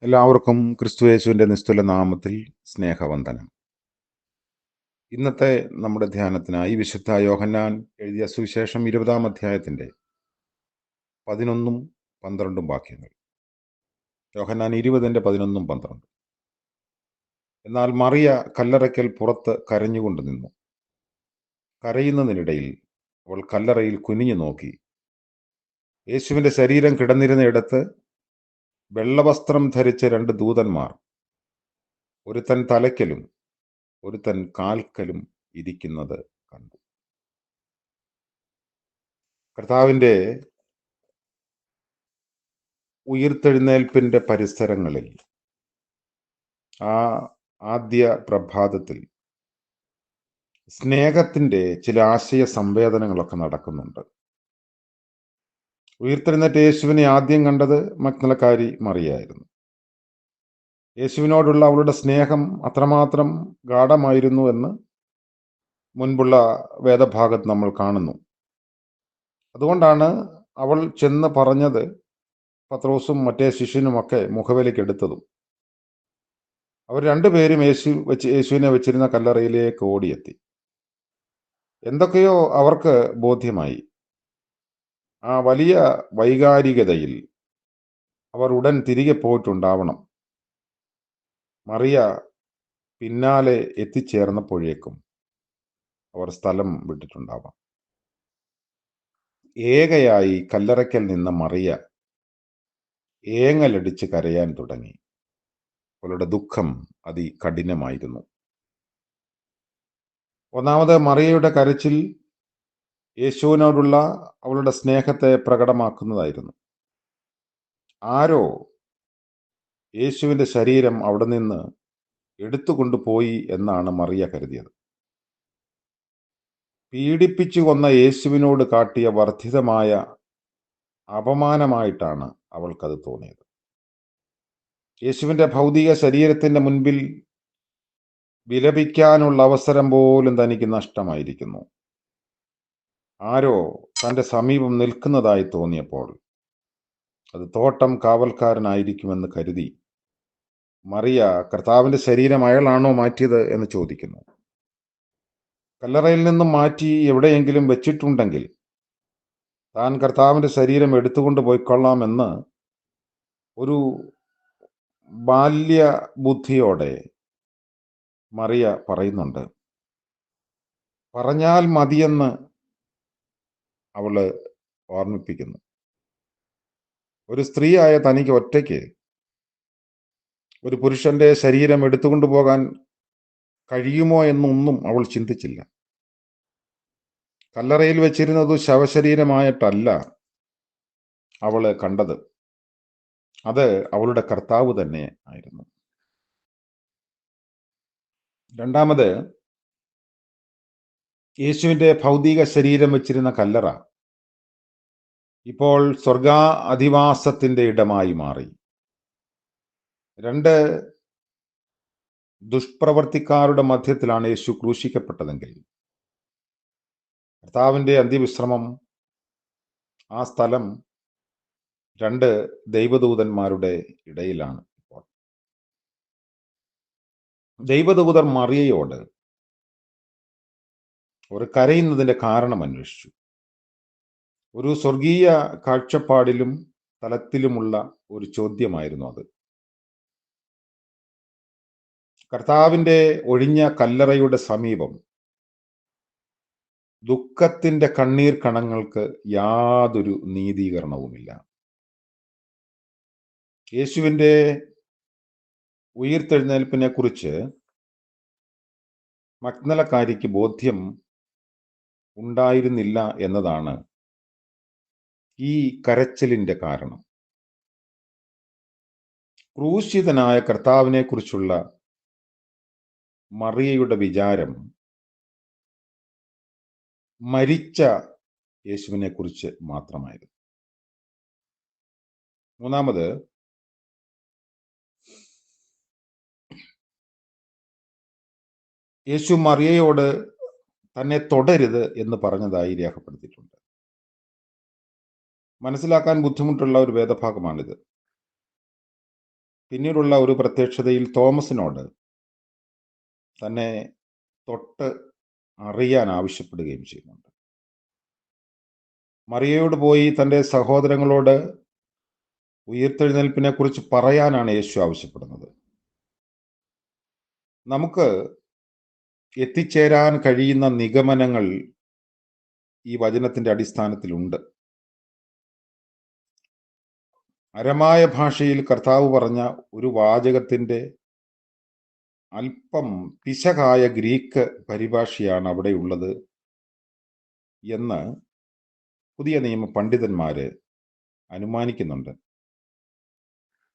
എല്ലാവർക്കും ക്രിസ്തുയേശുവിൻ്റെ നിസ്തുല നാമത്തിൽ സ്നേഹവന്ദനം. ഇന്നത്തെ നമ്മുടെ ധ്യാനത്തിനായി വിശുദ്ധ യോഹന്നാൻ എഴുതിയ സുവിശേഷം 20-ാം അധ്യായത്തിൻ്റെ 11ഉം 12ഉം വാക്യങ്ങൾ. യോഹന്നാൻ 20-ന്റെ 11ഉം 12. എന്നാൽ മറിയ കല്ലറയ്ക്കൽ പുറത്ത് കരഞ്ഞുകൊണ്ട് നിന്നു. കരയുന്നതിനിടയിൽ അവൾ കല്ലറയിൽ കുനിഞ്ഞു നോക്കി. യേശുവിൻ്റെ ശരീരം കിടന്നിരുന്നയിടത്ത് വെള്ളവസ്ത്രം ധരിച്ച 2 ദൂതന്മാർ, ഒരുത്തൻ തലയ്ക്കലും ഒരുത്തൻ കാൽക്കലും ഇരിക്കുന്നത് കണ്ടു. കർത്താവിൻ്റെ ഉയിർത്തെഴുന്നേൽപ്പിൻ്റെ പരിസരങ്ങളിൽ ആ ആദ്യ പ്രഭാതത്തിൽ സ്നേഹത്തിൻ്റെ ചില ആശയ സംവേദനങ്ങളൊക്കെ നടക്കുന്നുണ്ട്. ഉയിർത്തെഴുന്നേറ്റ യേശുവിനെ ആദ്യം കണ്ടത് മഗ്ദലക്കാരി മറിയായിരുന്നു. യേശുവിനോടുള്ള അവളുടെ സ്നേഹം അത്രമാത്രം ഗാഢമായിരുന്നു എന്ന് മുൻപുള്ള വേദഭാഗത്ത് നമ്മൾ കാണുന്നു. അതുകൊണ്ടാണ് അവൾ ചെന്ന് പറഞ്ഞത് പത്രോസും മറ്റേ ശിഷ്യനുമൊക്കെ മുഖവിലക്കെടുത്തതും. അവർ രണ്ടുപേരും യേശുവിനെ വെച്ചിരുന്ന കല്ലറയിലേക്ക് ഓടിയെത്തി. എന്തൊക്കെയോ അവർക്ക് ബോധ്യമായി. ആ വലിയ വൈകാരികതയിൽ അവർ ഉടൻ തിരികെ പോയിട്ടുണ്ടാവണം. മറിയ പിന്നാലെ എത്തിച്ചേർന്നപ്പോഴേക്കും അവർ സ്ഥലം വിട്ടിട്ടുണ്ടാവാം. ഏകയായി കല്ലറയ്ക്കൽ നിന്ന മറിയ ഏങ്ങലടിച്ച് കരയാൻ തുടങ്ങി. അവളുടെ ദുഃഖം അതികഠിനമായിരുന്നു. ഒന്നാമത് മറിയയുടെ കരച്ചിൽ യേശുവിനോടുള്ള അവളുടെ സ്നേഹത്തെ പ്രകടമാക്കുന്നതായിരുന്നു. ആരോ യേശുവിൻ്റെ ശരീരം അവിടെ നിന്ന് എടുത്തുകൊണ്ടുപോയി എന്നാണ് മറിയ കരുതിയത്. പീഡിപ്പിച്ചു കൊന്ന യേശുവിനോട് കാട്ടിയ വർദ്ധിതമായ അപമാനമായിട്ടാണ് അവൾക്കത് തോന്നിയത്. യേശുവിൻ്റെ ഭൗതിക ശരീരത്തിൻ്റെ മുൻപിൽ വിലപിക്കാനുള്ള അവസരം പോലും തനിക്ക് നഷ്ടമായിരിക്കുന്നു. ആരോ തൻ്റെ സമീപം നിൽക്കുന്നതായി തോന്നിയപ്പോൾ അത് തോട്ടം കാവൽക്കാരനായിരിക്കുമെന്ന് കരുതി മറിയ കർത്താവിൻ്റെ ശരീരം അയാളാണോ മാറ്റിയത് എന്ന് ചോദിക്കുന്നു. കല്ലറയിൽ നിന്നും മാറ്റി എവിടെയെങ്കിലും വെച്ചിട്ടുണ്ടെങ്കിൽ താൻ കർത്താവിൻ്റെ ശരീരം എടുത്തുകൊണ്ട് പോയിക്കൊള്ളാമെന്ന് ഒരു ബാല്യ ബുദ്ധിയോടെ മറിയ പറയുന്നുണ്ട്. പറഞ്ഞാൽ മതിയെന്ന് അവള് ഓർമ്മിപ്പിക്കുന്നു. ഒരു സ്ത്രീയായ തനിക്ക് ഒറ്റയ്ക്ക് ഒരു പുരുഷന്റെ ശരീരം എടുത്തുകൊണ്ടു പോകാൻ കഴിയുമോ എന്നൊന്നും അവൾ ചിന്തിച്ചില്ല. കല്ലറയിൽ വെച്ചിരുന്നത് ശവശരീരമായിട്ടല്ല അവള് കണ്ടത്. അത് അവളുടെ കർത്താവ് തന്നെ ആയിരുന്നു. രണ്ടാമത്, യേശുവിൻ്റെ ഭൗതിക ശരീരം വെച്ചിരുന്ന കല്ലറ ഇപ്പോൾ സ്വർഗാധിവാസത്തിൻ്റെ ഇടമായി മാറി. 2 ദുഷ്പ്രവർത്തിക്കാരുടെ മധ്യത്തിലാണ് യേശു ക്രൂശിക്കപ്പെട്ടതെങ്കിൽ കർത്താവിൻ്റെ അന്ത്യവിശ്രമം ആ സ്ഥലം 2 ദൈവദൂതന്മാരുടെ ഇടയിലാണ്. ഇപ്പോൾ ദൈവദൂതർ മറിയയോട് ഒരു കരയുന്നതിൻ്റെ കാരണം അന്വേഷിച്ചു. ഒരു സ്വർഗീയ കാഴ്ചപ്പാടിലും തലത്തിലുമുള്ള ഒരു ചോദ്യമായിരുന്നു അത്. കർത്താവിൻ്റെ ഒഴിഞ്ഞ കല്ലറയുടെ സമീപം ദുഃഖത്തിൻ്റെ കണ്ണീർ കണങ്ങൾക്ക് യാതൊരു നീതീകരണവുമില്ല. യേശുവിൻ്റെ ഉയിർത്തെഴുന്നേൽപ്പിനെ കുറിച്ച് മഗ്ദലക്കാരിക്ക് ബോധ്യം ഉണ്ടായിരുന്നില്ല എന്നതാണ് ഈ കരച്ചിലിൻ്റെ കാരണം. ക്രൂശിതനായ കർത്താവിനെ കുറിച്ചുള്ള മറിയയുടെ വിചാരം മരിച്ച യേശുവിനെ കുറിച്ച് മാത്രമായിരുന്നു. മൂന്നാമത്, യേശു മറിയയോട് തന്നെ തൊടരുത് എന്ന് പറഞ്ഞതായി രേഖപ്പെടുത്തിയിട്ടുണ്ട്. മനസ്സിലാക്കാൻ ബുദ്ധിമുട്ടുള്ള ഒരു വേദഭാഗമാണിത്. പിന്നീടുള്ള ഒരു പ്രത്യക്ഷതയിൽ തോമസിനോട് തന്നെ തൊട്ട് അറിയാൻ ആവശ്യപ്പെടുകയും ചെയ്യുന്നുണ്ട്. മറിയയോട് പോയി തൻ്റെ സഹോദരങ്ങളോട് ഉയിർത്തെഴുന്നേൽപ്പിനെ കുറിച്ച് പറയാനാണ് യേശു ആവശ്യപ്പെടുന്നത്. നമുക്ക് എത്തിച്ചേരാൻ കഴിയുന്ന നിഗമനങ്ങൾ ഈ വചനത്തിന്റെ അടിസ്ഥാനത്തിലുണ്ട്. അരമായ ഭാഷയിൽ കർത്താവ് പറഞ്ഞ ഒരു വാചകത്തിന്റെ അല്പം പിശകായ ഗ്രീക്ക് പരിഭാഷയാണ് അവിടെയുള്ളത് എന്ന് പുതിയ നിയമ പണ്ഡിതന്മാര് അനുമാനിക്കുന്നുണ്ട്.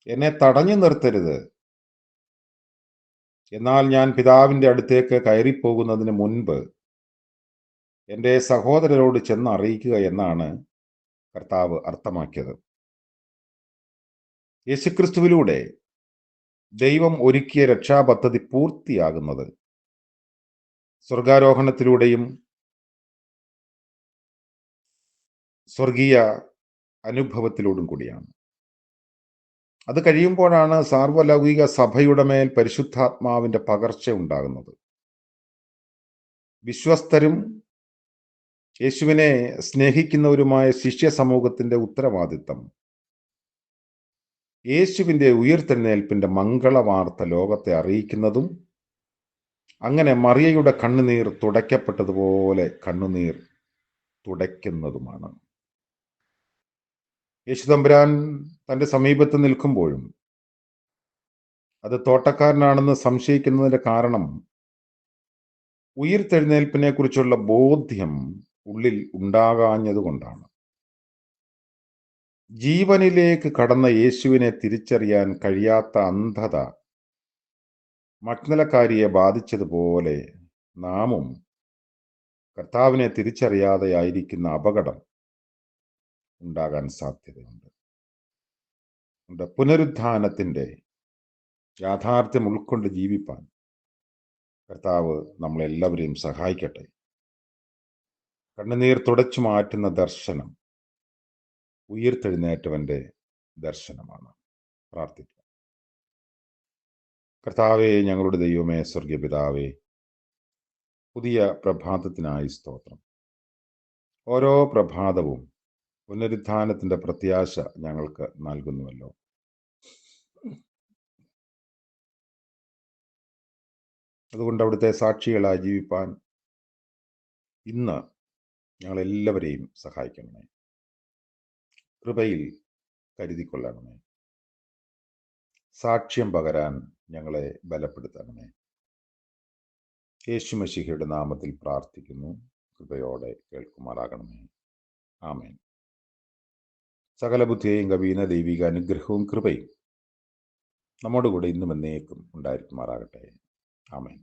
എന്നെ തടഞ്ഞു നിർത്തരുത്, എന്നാൽ ഞാൻ പിതാവിന്റെ അടുത്തേക്ക് കയറിപ്പോകുന്നതിന് മുൻപ് എൻ്റെ സഹോദരരോട് ചെന്ന് അറിയിക്കുക എന്നാണ് കർത്താവ് അർത്ഥമാക്കിയത്. യേശുക്രിസ്തുവിലൂടെ ദൈവം ഒരുക്കിയ രക്ഷാപദ്ധതി പൂർത്തിയാകുന്നത് സ്വർഗാരോഹണത്തിലൂടെയും സ്വർഗീയ അനുഭവത്തിലൂടും കൂടിയാണ്. അത് കഴിയുമ്പോഴാണ് സാർവലൗകിക സഭയുടെ മേൽ പരിശുദ്ധാത്മാവിന്റെ പകർച്ച ഉണ്ടാകുന്നത്. വിശ്വസ്തരും യേശുവിനെ സ്നേഹിക്കുന്നവരുമായ ശിഷ്യ സമൂഹത്തിന്റെ ഉത്തരവാദിത്തം യേശുവിന്റെ ഉയിർത്തെഴുന്നേൽപ്പിന്റെ മംഗളവാർത്ത ലോകത്തെ അറിയിക്കുന്നതും, അങ്ങനെ മറിയയുടെ കണ്ണുനീർ തുടയ്ക്കപ്പെട്ടതുപോലെ കണ്ണുനീർ തുടയ്ക്കുന്നതുമാണ്. യേശുതമ്പുരാൻ തന്റെ സമീപത്ത് നിൽക്കുമ്പോഴും അത് തോട്ടക്കാരനാണെന്ന് സംശയിക്കുന്നതിന്റെ കാരണം ഉയിർത്തെഴുന്നേൽപ്പിനെ കുറിച്ചുള്ള ബോധ്യം ഉള്ളിൽ ഉണ്ടാകാഞ്ഞതുകൊണ്ടാണ്. ജീവനിലേക്ക് കടന്ന യേശുവിനെ തിരിച്ചറിയാൻ കഴിയാത്ത അന്ധത മഗ്ദലക്കാരിയെ ബാധിച്ചതുപോലെ നാമും കർത്താവിനെ തിരിച്ചറിയാതെയായിരിക്കുന്ന അപകടം ഉണ്ടാകാൻ സാധ്യതയുണ്ട്. പുനരുത്ഥാനത്തിന്റെ യാഥാർത്ഥ്യം ഉൾക്കൊണ്ട് ജീവിപ്പാൻ കർത്താവ് നമ്മളെല്ലാവരെയും സഹായിക്കട്ടെ. കണ്ണുനീർ തുടച്ചു മാറ്റുന്ന ദർശനം ഉയിർത്തെഴുന്നേറ്റവന്റെ ദർശനമാണ്. പ്രാർത്ഥിക്കാം. കർത്താവേ, ഞങ്ങളുടെ ദൈവമേ, സ്വർഗീയ പിതാവേ, പുതിയ പ്രഭാതത്തിനായി സ്തോത്രം. ഓരോ പ്രഭാതവും പുനരുത്ഥാനത്തിന്റെ പ്രത്യാശ ഞങ്ങൾക്ക് നൽകുന്നുവല്ലോ. അതുകൊണ്ട് അവിടുത്തെ സാക്ഷികളായി ജീവിപ്പാൻ ഇന്ന് ഞങ്ങളെല്ലാവരെയും സഹായിക്കണമേ. കൃപയിൽ കരുതിക്കൊള്ളണമേ. സാക്ഷ്യം പകരാൻ ഞങ്ങളെ ബലപ്പെടുത്തണമേ. യേശുമശിഹയുടെ നാമത്തിൽ പ്രാർത്ഥിക്കുന്നു. കൃപയോടെ കേൾക്കുമാറാകണമേ. ആമേൻ. സകല ബുദ്ധിയെയും കവിയുന്ന ദൈവിക അനുഗ്രഹവും കൃപയും നമ്മോട് കൂടെ ഇന്നും എന്നേക്കും ഉണ്ടായിരിക്കുമാറാകട്ടെ. ആമേൻ.